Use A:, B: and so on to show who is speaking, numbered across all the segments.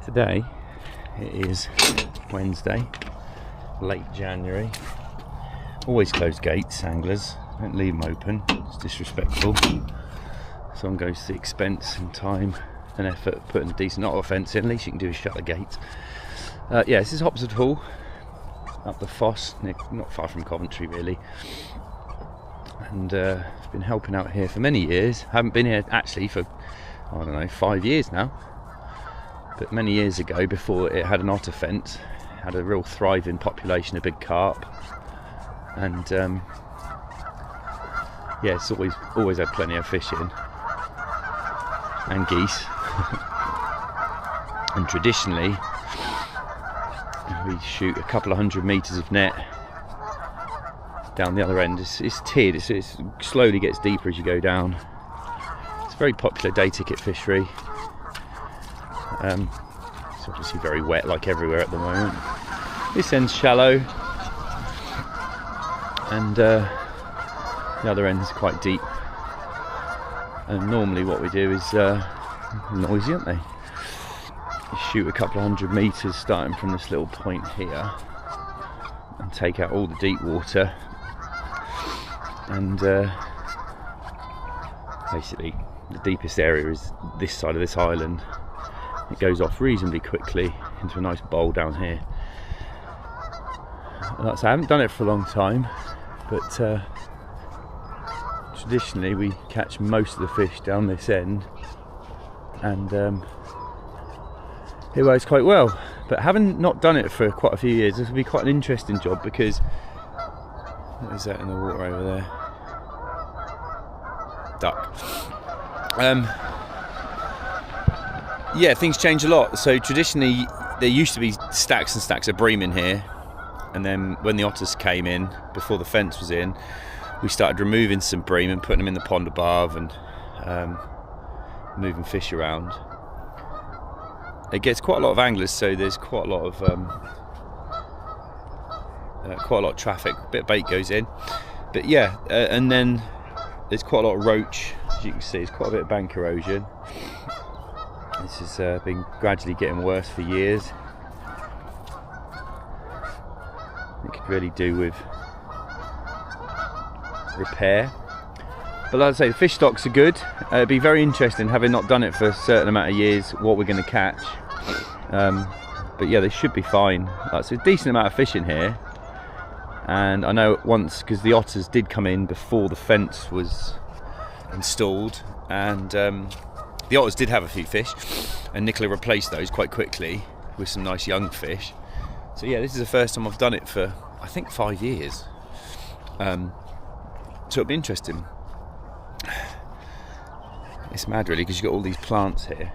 A: Today it is Wednesday, late January. Always close gates, anglers. Don't leave them open, it's disrespectful. Someone goes to the expense and time and effort of putting a decent otter fence in. At least you can do is shut the gates. Yeah, this is Hopsford Hall, up the Foss, not far from Coventry really. And I've been helping out here for many years. Haven't been here actually for, I don't know, 5 years now. But many years ago, before it had an otter fence, it had a real thriving population of big carp. And yeah, it's always had plenty of fish in. And geese. And traditionally, we shoot a couple of 100 metres of net down the other end. It's tiered, it slowly gets deeper as you go down. It's a very popular day ticket fishery. It's obviously very wet like everywhere at the moment. This end's shallow and the other end is quite deep. And normally what we do is noisy, aren't they? You shoot a couple of 100 metres starting from this little point here and take out all the deep water, and basically the deepest area is this side of this island. It goes off reasonably quickly into a nice bowl down here. Like I say, I haven't done it for a long time, but traditionally we catch most of the fish down this end, and it works quite well. But having not done it for quite a few years, this will be quite an interesting job, because what is that in the water over there? Duck. Yeah, things change a lot. So traditionally there used to be stacks and stacks of bream in here, and then when the otters came in, before the fence was in, we started removing some bream and putting them in the pond above and moving fish around. It gets quite a lot of anglers, so there's quite a lot of traffic. A bit of bait goes in, but yeah, and then there's quite a lot of roach. As you can see, there's quite a bit of bank erosion. This has been gradually getting worse for years. It could really do with repair. But like I say, the fish stocks are good. It'd be very interesting, having not done it for a certain amount of years, what we're going to catch. But yeah, they should be fine. That's a decent amount of fish in here. And I know once, because the otters did come in before the fence was installed, and the otters did have a few fish, and Nicola replaced those quite quickly with some nice young fish. So yeah, this is the first time I've done it for, I think, 5 years. So it'll be interesting. It's mad really, because you've got all these plants here,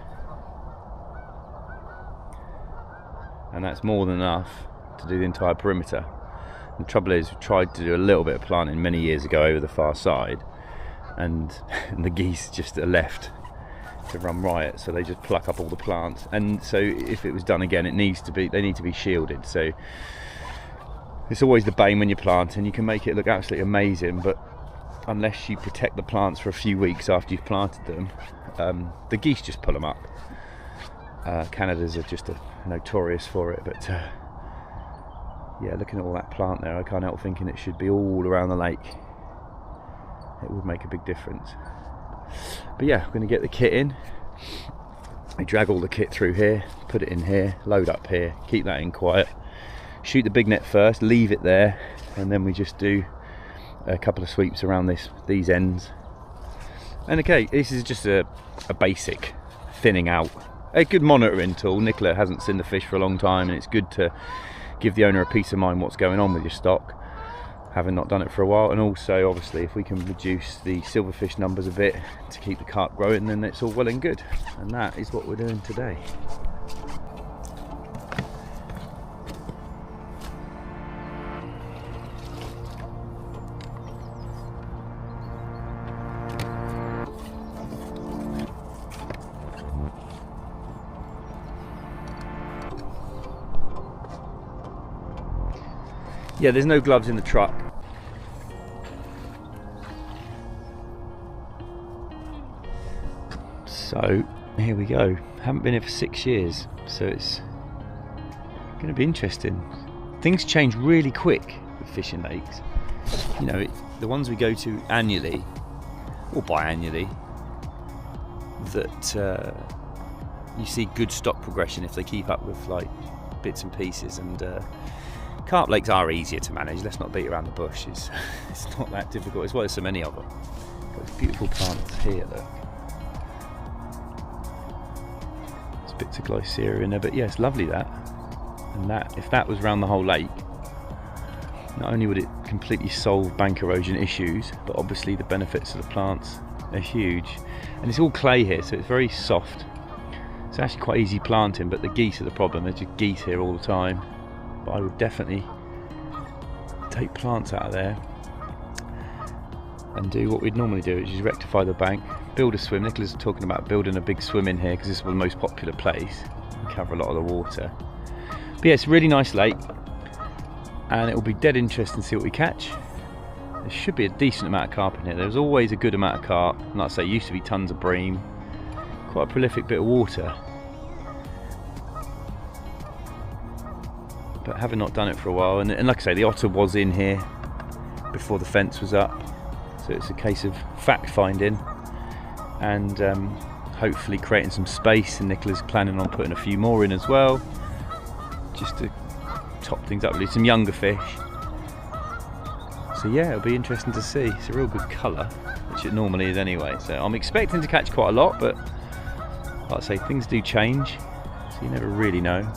A: and that's more than enough to do the entire perimeter. The trouble is, we tried to do a little bit of planting many years ago over the far side, and the geese just are left to run riot, so they just pluck up all the plants. And so if it was done again, they need to be shielded. So it's always the bane when you're planting. You can make it look absolutely amazing, but unless you protect the plants for a few weeks after you've planted them, the geese just pull them up. Canada's are just notorious for it, but yeah, looking at all that plant there, I can't help thinking it should be all around the lake. It would make a big difference. But yeah, I'm going to get the kit in. I drag all the kit through here, put it in here, load up here, keep that in quiet, shoot the big net first, leave it there, and then we just do a couple of sweeps around these ends. And okay, this is just a basic thinning out, a good monitoring tool. Nicola hasn't seen the fish for a long time, and it's good to give the owner a peace of mind what's going on with your stock, having not done it for a while. And also, obviously, if we can reduce the silverfish numbers a bit to keep the carp growing, then it's all well and good. And that is what we're doing today. Yeah, there's no gloves in the truck. So here we go. Haven't been here for 6 years, So it's going to be interesting. Things change really quick with fishing lakes. You know, the ones we go to annually or biannually, that you see good stock progression if they keep up with like bits and pieces. And carp lakes are easier to manage. Let's not beat around the bush. It's not that difficult. It's why there's so many of them. Got these beautiful plants here. Look, there's bits of glyceria in there, but yeah, it's lovely that. And that, if that was around the whole lake, not only would it completely solve bank erosion issues, but obviously the benefits of the plants are huge. And it's all clay here, so it's very soft. It's actually quite easy planting, but the geese are the problem. There's just geese here all the time. But I would definitely take plants out of there and do what we'd normally do, which is rectify the bank, build a swim. Nicholas is talking about building a big swim in here because this is the most popular place. We cover a lot of the water. But yeah, it's a really nice lake, and it will be dead interesting to see what we catch. There should be a decent amount of carp in here. There's always a good amount of carp, and like I say, used to be tons of bream. Quite a prolific bit of water. But having not done it for a while, and like I say, the otter was in here before the fence was up, so it's a case of fact finding and hopefully creating some space. And Nicola's planning on putting a few more in as well, just to top things up, really. Some younger fish. So yeah, it'll be interesting to see. It's a real good colour, which it normally is anyway. So I'm expecting to catch quite a lot, but like I say, things do change, so you never really know.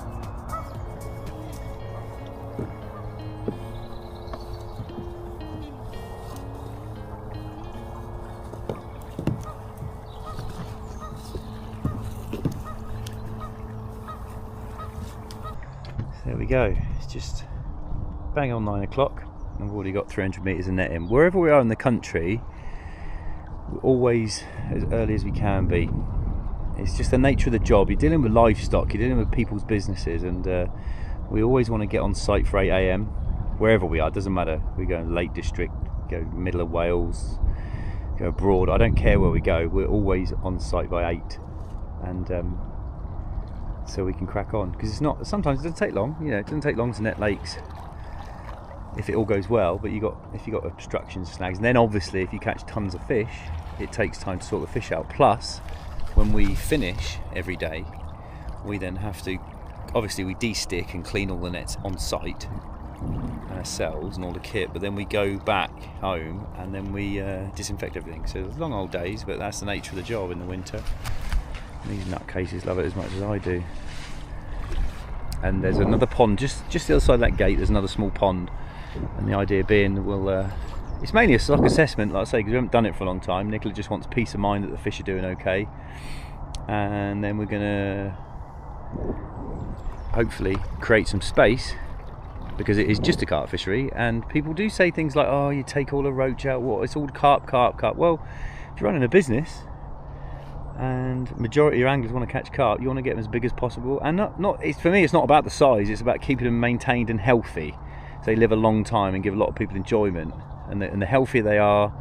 A: There we go, it's just bang on 9 o'clock and we've already got 300 metres of net in. Wherever we are in the country, we're always as early as we can be. It's just the nature of the job. You're dealing with livestock, you're dealing with people's businesses, and we always want to get on site for 8 AM wherever we are. It doesn't matter, we go in the Lake District, go middle of Wales, go abroad, I don't care where we go, we're always on site by 8. And so we can crack on, because it's not, sometimes it doesn't take long, you know, it doesn't take long to net lakes if it all goes well, but if you got obstructions, snags, and then obviously if you catch tons of fish, it takes time to sort the fish out. Plus, when we finish every day, we then have to, obviously we de-stick and clean all the nets on site ourselves and all the kit, but then we go back home and then we disinfect everything. So there's long old days, but that's the nature of the job in the winter. These nutcases love it as much as I do. And there's another pond just the other side of that gate. There's another small pond, and the idea being we'll it's mainly a stock assessment, like I say, because we haven't done it for a long time. Nicola just wants peace of mind that the fish are doing okay, and then we're gonna hopefully create some space, because it is just a carp fishery, and people do say things like, oh, you take all the roach out, what, it's all carp. Well, if you're running a business and majority of your anglers want to catch carp, you want to get them as big as possible. And it's, for me, it's not about the size, it's about keeping them maintained and healthy, so they live a long time and give a lot of people enjoyment. And the healthier they are,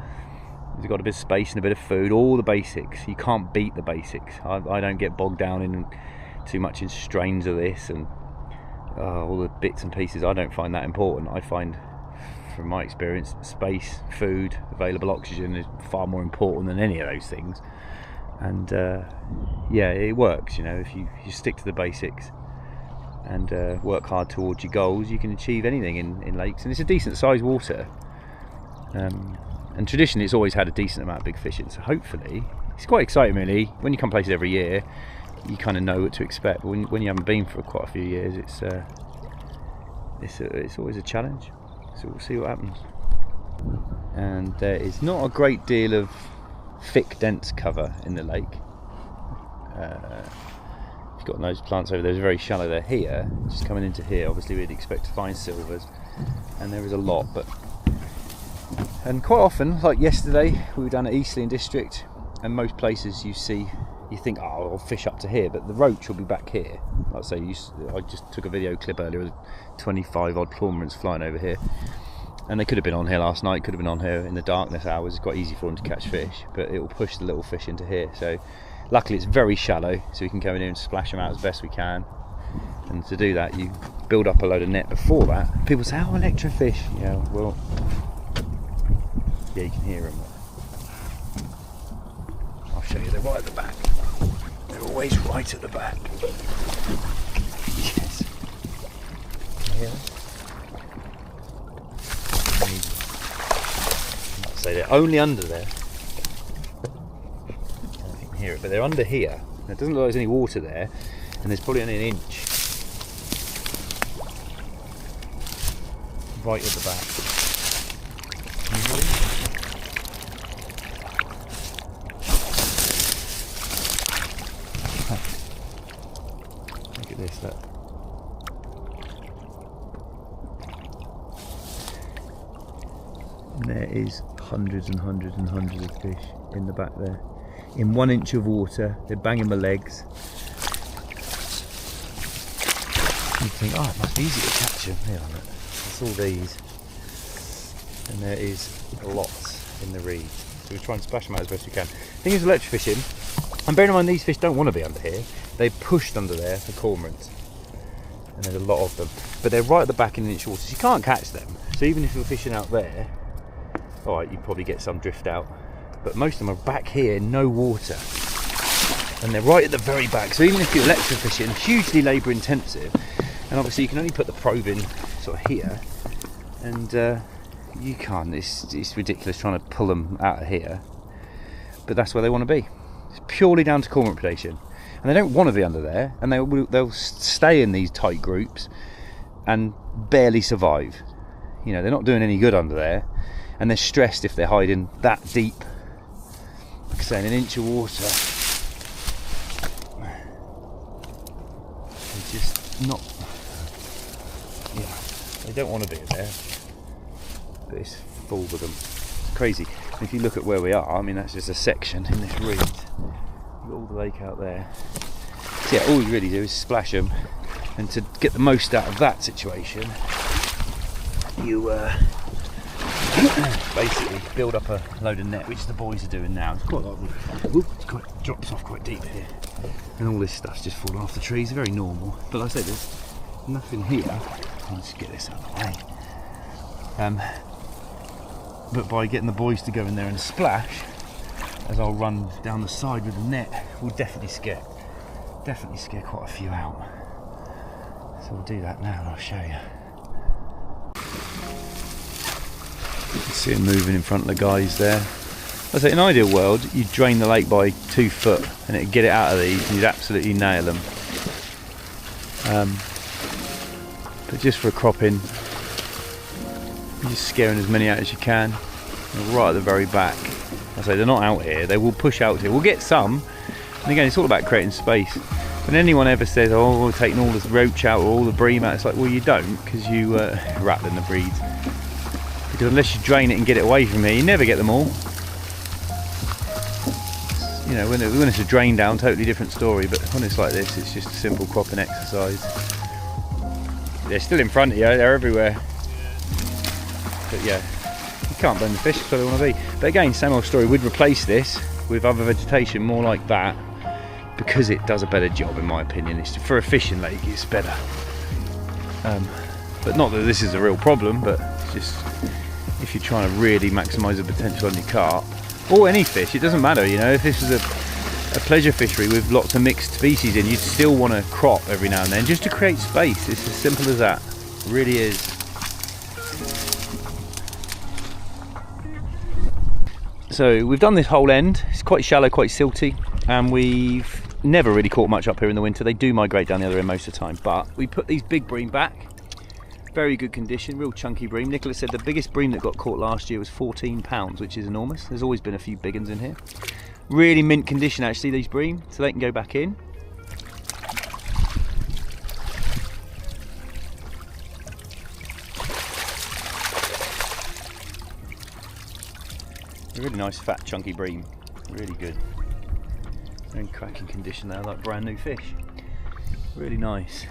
A: they've got a bit of space and a bit of food, all the basics. You can't beat the basics. I don't get bogged down in too much in strains of this and all the bits and pieces. I don't find that important. I find, from my experience, space, food, available oxygen is far more important than any of those things. And yeah, it works, you know, if you stick to the basics and work hard towards your goals, you can achieve anything in lakes. And it's a decent sized water, and traditionally it's always had a decent amount of big fish in, so hopefully it's quite exciting really. When you come places every year, you kind of know what to expect, but when you haven't been for quite a few years, it's always a challenge. So we'll see what happens. And there is not a great deal of thick, dense cover in the lake. You've got those plants over there, it's very shallow there. Here, just coming into here, obviously we'd expect to find silvers, and there is a lot, and quite often, like yesterday, we were down at Eastleigh District, and most places you think, oh, I'll fish up to here, but the roach will be back here. Like I say, I just took a video clip earlier with 25 odd cormorants flying over here, and they could have been on here last night, could have been on here in the darkness hours. It's quite easy for them to catch fish, but it will push the little fish into here. So Luckily it's very shallow, so we can go in here and splash them out as best we can. And to do that, you build up a load of net before that. People say, oh, electrofish. Yeah, well, yeah, you can hear them. I'll show you, they're right at the back. They're always right at the back. Yes. Can you hear them? I'd say they're only under there. I don't think you can hear it, but they're under here. It doesn't look like there's any water there, and there's probably only an inch. Right at the back. Look at this, look. And there is hundreds and hundreds and hundreds of fish in the back there. In 1 inch of water, they're banging my legs. You think, oh, it must be easy to catch them. Here, look. It's all these. And there is lots in the reeds. So we try and splash them out as best we can. The thing is, electrofishing, and bearing in mind these fish don't want to be under here, they're pushed under there for cormorants. And there's a lot of them. But they're right at the back in 1 inch water, so you can't catch them. So even if you're fishing out there, alright, you probably get some drift out. But most of them are back here, no water. And they're right at the very back. So even if you're electrofishing, hugely labour intensive. And obviously you can only put the probe in sort of here. And you can't, it's ridiculous trying to pull them out of here. But that's where they want to be. It's purely down to cormorant predation. And they don't want to be under there. And they'll stay in these tight groups and barely survive. You know, they're not doing any good under there. And they're stressed if they're hiding that deep. Like I say, in 1 inch of water. They're just not... Yeah, they don't want to be there. But it's full with them. It's crazy. And if you look at where we are, I mean, that's just a section in this reed. You've got all the lake out there. So yeah, all you really do is splash them. And to get the most out of that situation, you basically build up a load of net, which the boys are doing now. It's quite like, it drops off quite deep here, and all this stuff's just falling off the trees. Very normal, but like I said, there's nothing here. I'll just get this out of the way. But by getting the boys to go in there and splash, as I'll run down the side with the net, we'll definitely scare quite a few out. So we'll do that now, and I'll show you. You can see them moving in front of the guys there. I say, in an ideal world, you'd drain the lake by 2 foot and it'd get it out of these and you'd absolutely nail them. But just for a cropping, you're just scaring as many out as you can. They're right at the very back. I say, they're not out here, they will push out here. We'll get some, and again, it's all about creating space. When anyone ever says, oh, we're taking all this roach out or all the bream out, it's like, well, you don't, because you rattling the breeds. Because unless you drain it and get it away from here, you never get them all. You know, when it's a drain down, totally different story, but when it's like this, it's just a simple cropping exercise. They're still in front of you, they're everywhere. But yeah, you can't blame the fish, that's where they want to be. But again, same old story, we'd replace this with other vegetation more like that, because it does a better job, in my opinion. It's, for a fishing lake, it's better. But not that this is a real problem, but it's just, if you're trying to really maximise the potential on your carp, or any fish, it doesn't matter, you know, if this is a pleasure fishery with lots of mixed species in, you'd still want to crop every now and then, just to create space. It's as simple as that, it really is. So we've done this whole end, it's quite shallow, quite silty, and we've never really caught much up here in the winter. They do migrate down the other end most of the time, but we put these big bream back. Very good condition, real chunky bream. Nicholas said the biggest bream that got caught last year was 14 pounds, which is enormous. There's always been a few big ones in here. Really mint condition actually, these bream, so they can go back in. A really nice fat chunky bream, really good. They're in cracking condition there, like brand new fish. Really nice.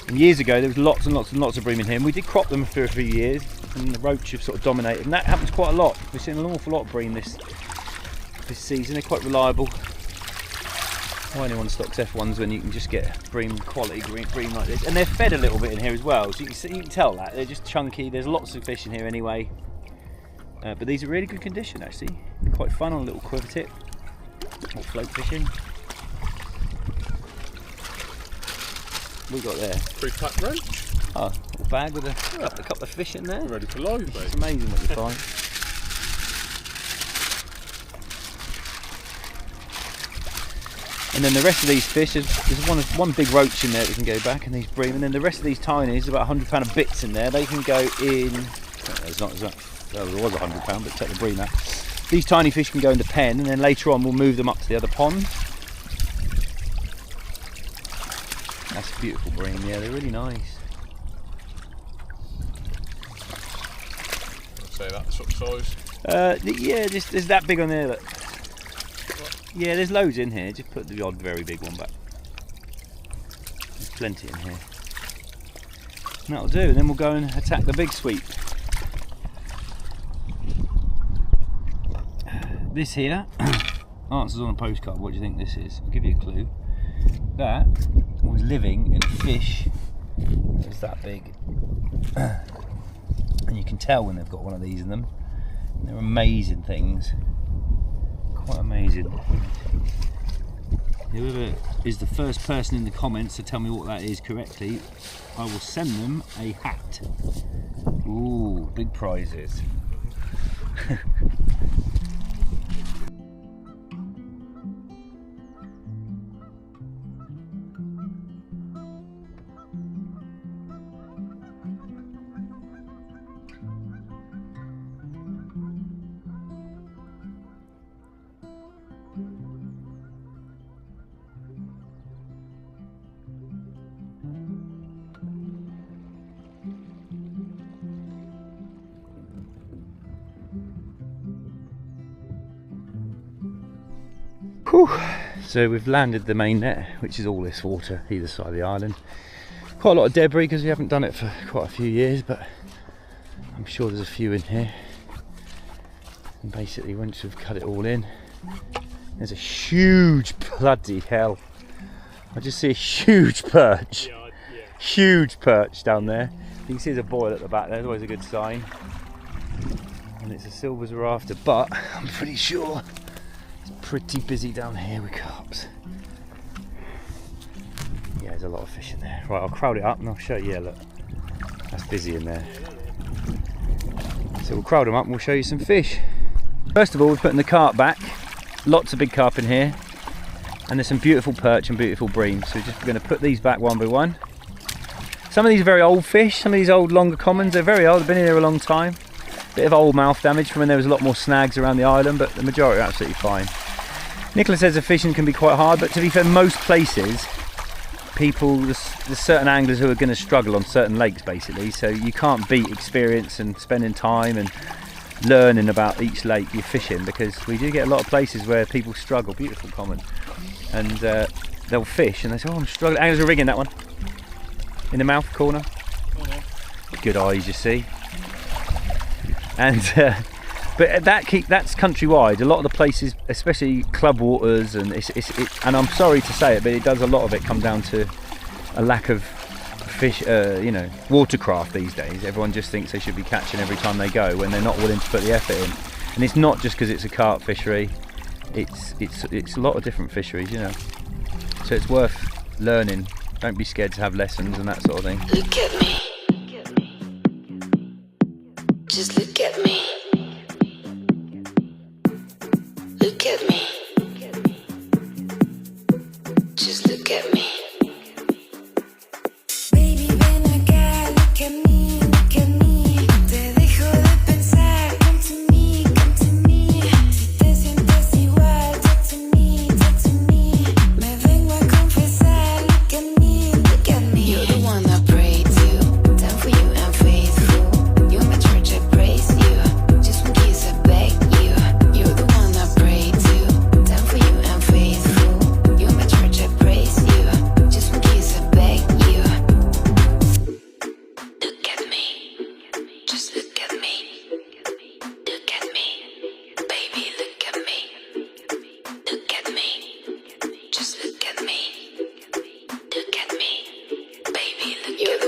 A: And years ago there was lots and lots and lots of bream in here, and we did crop them for a few years, and the roach have sort of dominated, and that happens quite a lot. We're seeing an awful lot of bream this this season. They're quite reliable. Why anyone stocks F1s when you can just get bream, quality bream like this? And they're fed a little bit in here as well, so you can tell that. They're just chunky. There's lots of fish in here anyway. But these are really good condition actually. Quite fun on a little quiver tip or float fishing. We got there?
B: 3-pack roach.
A: Oh, a little bag with a couple of fish in there.
B: We're ready for live, mate.
A: It's amazing what you find. And then the rest of these fish, there's one big roach in there that can go back, and these bream. And then the rest of these tinies, about £100 of bits in there. They can go in. Well, there was £100, but take the bream out. These tiny fish can go in the pen, and then later on we'll move them up to the other pond. That's a beautiful bream. Yeah, they're really nice.
B: I'd say that sort of size.
A: Yeah, there's that big on there. Look. Yeah, there's loads in here. Just put the odd very big one back. There's plenty in here. And that'll do. And then we'll go and attack the big sweep. This here, answers on a postcard. What do you think this is? I'll give you a clue. That was living in a fish that was that big. And you can tell when they've got one of these in them. They're amazing things. Quite amazing. Whoever is the first person in the comments to tell me what that is correctly, I will send them a hat. Ooh, big prizes. Whew. So we've landed the main net, which is all this water either side of the island. Quite a lot of debris because we haven't done it for quite a few years, but I'm sure there's a few in here. And basically once we've cut it all in, there's a huge, bloody hell, I just see a huge perch. Huge perch down there. You can see there's a boil at the back there, always a good sign. And it's a silvers rafter, but I'm pretty sure it's pretty busy down here with carps. Yeah, there's a lot of fish in there. Right, I'll crowd it up and I'll show you. Yeah, look, that's busy in there. So we'll crowd them up and we'll show you some fish. First of all, we're putting the carp back. Lots of big carp in here. And there's some beautiful perch and beautiful bream. So we're just going to put these back one by one. Some of these are very old fish. Some of these old longer commons, they're very old. They've been in here a long time. Bit of old mouth damage from when there was a lot more snags around the island, but the majority are absolutely fine. Nicola says the fishing can be quite hard, but to be fair, most places, there's certain anglers who are going to struggle on certain lakes basically, so you can't beat experience and spending time and learning about each lake you're fishing, because we do get a lot of places where people struggle, beautiful common, and they'll fish and they say, oh, I'm struggling. Anglers are rigging that one in the mouth corner. Good eyes, you see. And but that's countrywide. A lot of the places, especially club waters, and and I'm sorry to say it, but it does a lot of it come down to a lack of fish, watercraft these days. Everyone just thinks they should be catching every time they go when they're not willing to put the effort in. And it's not just because it's a carp fishery. It's a lot of different fisheries, you know. So it's worth learning. Don't be scared to have lessons and that sort of thing.
C: Look at me. Just look at me. Look at me. Just look at me. Baby, ven acá, look at me, look at me. Te dejo de pensar, come to me, come to me. Si te sientes igual, talk to me, talk to me. Me vengo a confesar, look at me, look at me. You're the one I pray to, down for you and faithful. You're my church, I praise you. Just one kiss, I beg you. You're the one I pray to.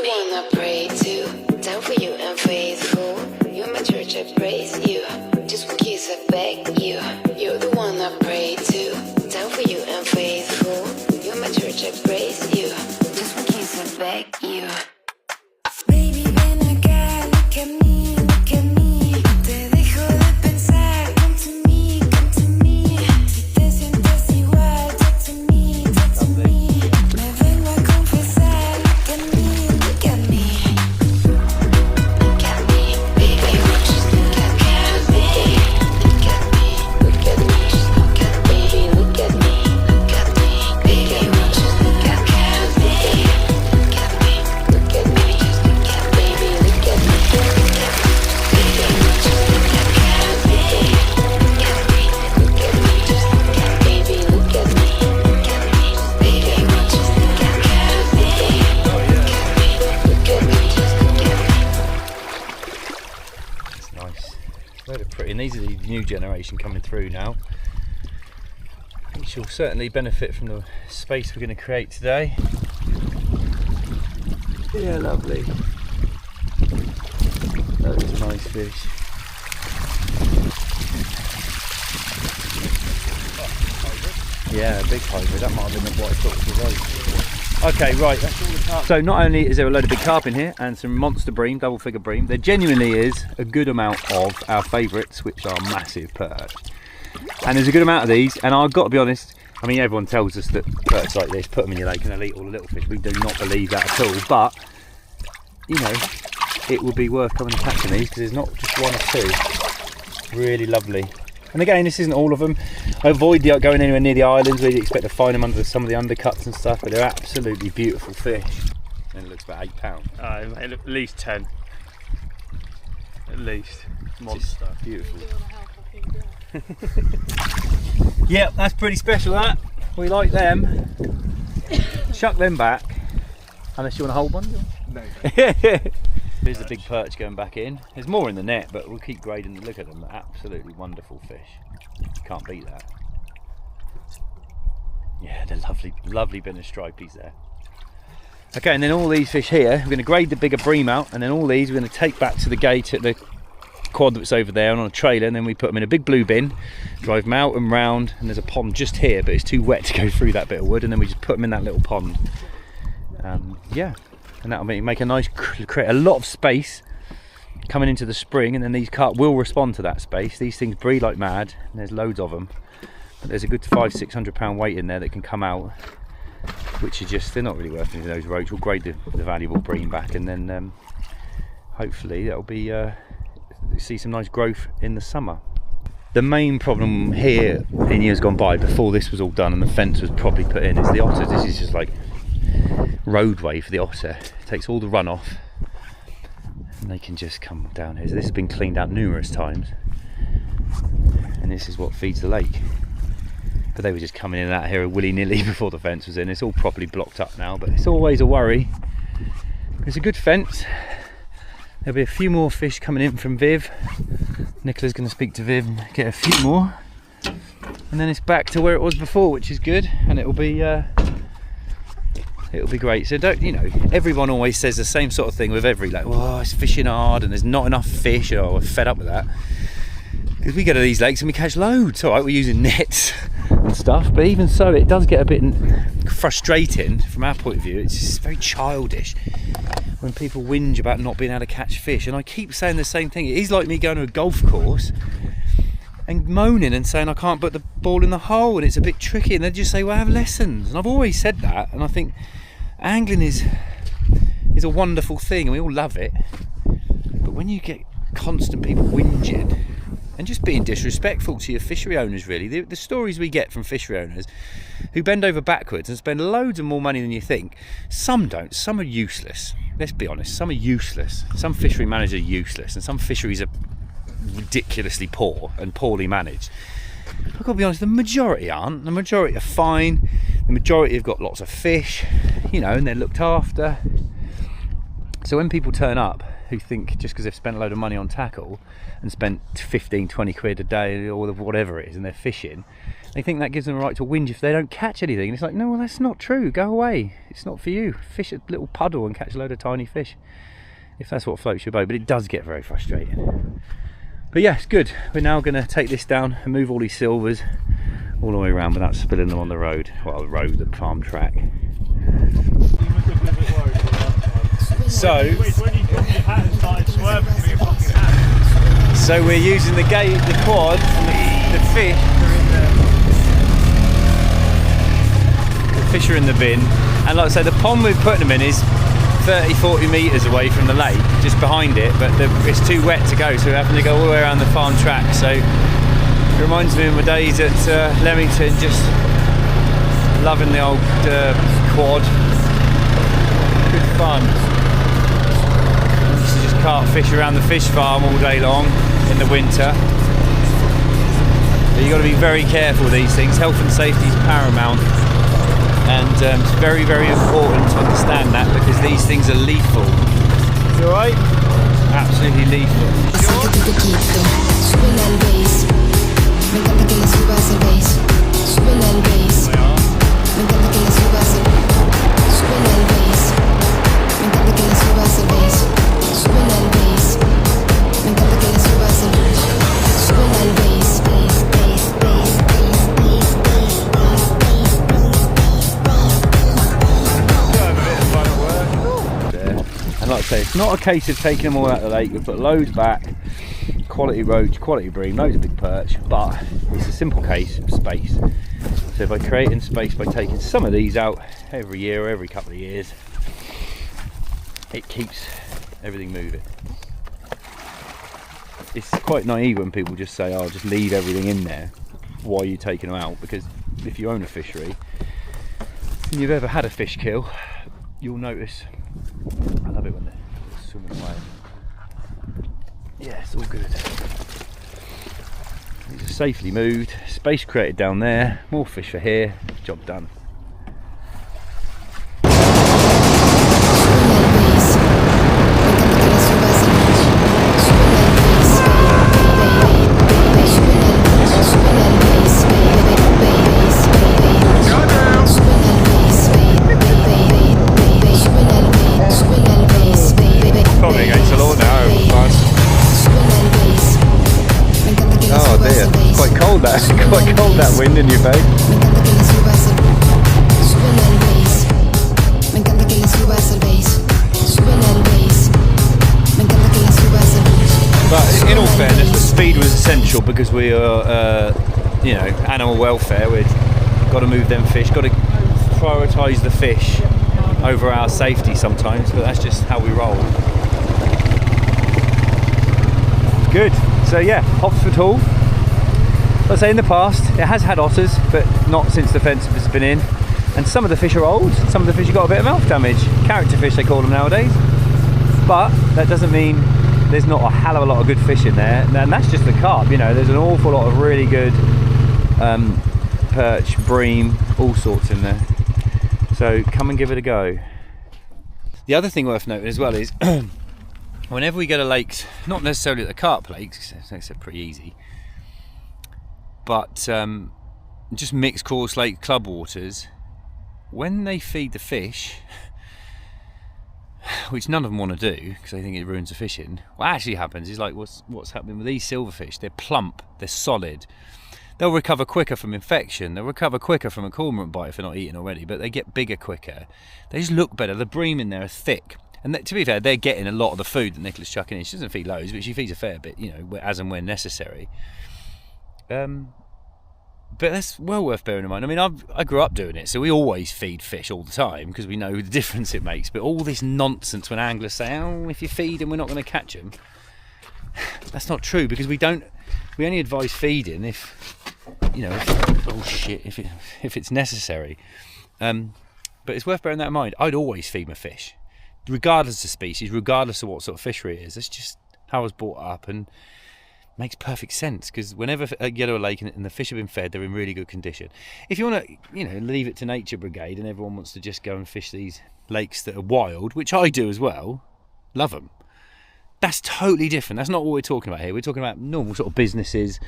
C: one I pray to, down for you and faithful. You're my church, I praise you. Just one kiss, I beg you. You're the one I pray to, down for you and faithful. You're my church, I praise you. Just one kiss, I beg you. Baby, ven acá, look at me, look at me. Te dejo de pensar, come to me, come to me. Si te sientes igual, talk to me, talk to me. Me vengo a confesar, look at me, look at me. Look at me, baby, just look at me. Look at me, look at me, just look at me, look at me, look at me, baby, just look at me. Look at me, look at me, just look at baby, look at me, look at me, baby, just look at me. Look at me, look at me, just look at baby, look at me, look at me, baby, just look at me. Look at me, just look at me.
A: It's nice. Very pretty. And these are the new generation coming through now. Which will certainly benefit from the space we're going to create today. Yeah, lovely. Those are nice fish. Yeah, big hybrid. That might have been what I thought was the right. Okay, right. That's all the carp. So not only is there a load of big carp in here and some monster bream, double figure bream, there genuinely is a good amount of our favourites, which are massive perch. And there's a good amount of these, and I've got to be honest, I mean, everyone tells us that perch like this, put them in your lake and they'll eat all the little fish. We do not believe that at all, but, you know, it would be worth coming and catching these, because there's not just one or two. Really lovely. And again, this isn't all of them. I avoid going anywhere near the islands where you expect to find them under some of the undercuts and stuff, but they're absolutely beautiful fish. And it looks about £8.
B: At least 10. At least. Monster.
A: Beautiful. Yeah, that's pretty special, that. We like them. Chuck them back. Unless you want to hold one.
B: No.
A: Here's the big perch going back in. There's more in the net, but we'll keep grading. Look at them, absolutely wonderful fish. Can't beat that. Yeah, they're lovely, lovely bin of stripies there. Okay, and then all these fish here, we're going to grade the bigger bream out, and then all these we're going to take back to the gate at the quad that's over there and on a trailer, and then we put them in a big blue bin, drive them out and round, and there's a pond just here, but it's too wet to go through that bit of wood, and then we just put them in that little pond. Yeah, and that'll make a nice, create a lot of space coming into the spring, and then these carp will respond to that space. These things breed like mad, and there's loads of them, but there's a good £500–600 weight in there that can come out, which are just, they're not really worth anything. Those roach will grade the valuable bream back, and then hopefully that'll be see some nice growth in the summer. The main problem here in years gone by, before this was all done and the fence was properly put in, is the otters. This is just like roadway for the otter. It takes all the runoff and they can just come down here. So this has been cleaned out numerous times, and this is what feeds the lake. But they were just coming in and out here willy-nilly before the fence was in. It's all properly blocked up now, but it's always a worry. It's a good fence. There'll be a few more fish coming in from Viv. Nicola's going to speak to Viv and get a few more, and then it's back to where it was before, which is good, and it'll be great. So don't, you know, everyone always says the same sort of thing with every, like, oh, it's fishing hard and there's not enough fish. Oh, we're fed up with that, because we go to these lakes and we catch loads. All right, we're using nets and stuff, but even so, it does get a bit frustrating from our point of view. It's just very childish when people whinge about not being able to catch fish, and I keep saying the same thing. It is like me going to a golf course and moaning and saying I can't put the ball in the hole and it's a bit tricky, and they just say, well, have lessons. And I've always said that, and I think angling is a wonderful thing and we all love it, but when you get constant people whinging and just being disrespectful to your fishery owners, really, the stories we get from fishery owners who bend over backwards and spend loads of more money than you think. Some don't, some are useless. Let's be honest, some are useless. Some fishery managers are useless, and some fisheries are ridiculously poor and poorly managed. I've got to be honest, the majority aren't. The majority are fine. The majority have got lots of fish, you know, and they're looked after. So when people turn up who think just because they've spent a load of money on tackle and spent 15-20 quid a day or whatever it is and they're fishing, they think that gives them a right to whinge if they don't catch anything. And it's like, no, well, that's not true. Go away. It's not for you. Fish a little puddle and catch a load of tiny fish if that's what floats your boat. But it does get very frustrating. But yeah, it's good. We're now going to take this down and move all these silvers all the way around without spilling them on the road. Well, the road, the farm track. So we're using the quad, the fish. The fish are in the bin, and like I say, the pond we're putting them in is 30-40 metres away from the lake, just behind it, but it's too wet to go, so we're having to go all the way around the farm track. So it reminds me of my days at Leamington, just loving the old quad. Good fun. Used to just cart fish around the fish farm all day long in the winter. But you've got to be very careful with these things. Health and safety is paramount, and it's very, very important to understand that, because these things are lethal. You alright? Absolutely lethal. And like I say, it's not a case of taking them all out of the lake. We put loads back, quality roach, quality bream, loads of big perch, but it's a simple case of space. So by creating space, by taking some of these out every year or every couple of years, it keeps everything moving. It's quite naive when people just say, oh, just leave everything in there. Why are you taking them out? Because if you own a fishery and you've ever had a fish kill, you'll notice. I love it when they're swimming away. Yeah, it's all good. These are safely moved, space created down there, more fish for here, job done. Probably against the law now, oh dear, quite cold that, quite cold that wind in your face. But in all fairness, the speed was essential because we are, you know, animal welfare. We've got to move them fish, got to prioritise the fish over our safety sometimes, but that's just how we roll. Good. So yeah, Hopsford Hall. Let's say in the past it has had otters, but not since the fence has been in. And some of the fish are old. Some of the fish have got a bit of mouth damage. Character fish they call them nowadays. But that doesn't mean there's not a hell of a lot of good fish in there. And that's just the carp. You know, there's an awful lot of really good perch, bream, all sorts in there. So come and give it a go. The other thing worth noting as well is whenever we go to lakes, not necessarily at the carp lakes, because they're pretty easy, but just mixed course lake club waters, when they feed the fish, which none of them want to do because they think it ruins the fishing, what actually happens is like what's happening with these silverfish. They're plump, they're solid, they'll recover quicker from infection, they'll recover quicker from a cormorant bite if they're not eating already, but they get bigger quicker, they just look better, the bream in there are thick. And to be fair, they're getting a lot of the food that Nicola's chucking in. She doesn't feed loads, but she feeds a fair bit, you know, as and when necessary. But that's well worth bearing in mind. I mean, I grew up doing it, so we always feed fish all the time because we know the difference it makes. But all this nonsense when anglers say, oh, if you feed them, we're not going to catch them. That's not true, because we only advise feeding if, you know, if it's necessary. But it's worth bearing that in mind. I'd always feed my fish, regardless of species, regardless of what sort of fishery it is. That's just how I was brought up, and makes perfect sense, because whenever you go to a lake and the fish have been fed, they're in really good condition. If you want to, you know, leave it to Nature Brigade and everyone wants to just go and fish these lakes that are wild, which I do as well, love them, That's totally different. That's not what we're talking about here. We're talking about normal sort of businesses,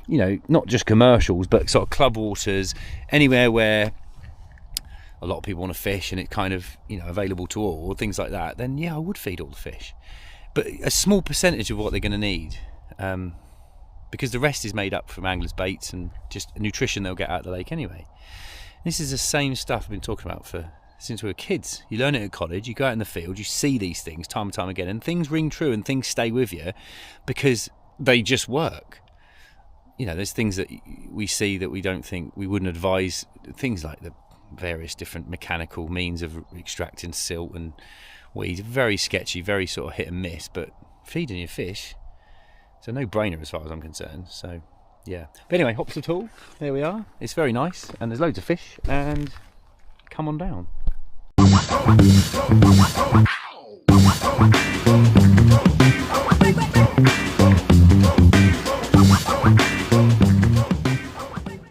A: you know, not just commercials, but sort of club waters, anywhere where a lot of people want to fish and it's kind of, you know, available to all, things like that. Then yeah, I would feed all the fish, but a small percentage of what they're going to need, because the rest is made up from anglers' baits and just nutrition they'll get out of the lake anyway. This is the same stuff I've been talking about since we were kids. You learn it at college, you go out in the field, you see these things time and time again, and things ring true and things stay with you because they just work. You know, there's things that we see that we don't think, we wouldn't advise, things like the various different mechanical means of extracting silt and weeds. Very sketchy, very sort of hit and miss, but feeding your fish, it's a no-brainer as far as I'm concerned. So yeah, but anyway, Hopsford Hall, there we are. It's very nice and there's loads of fish, and come on down.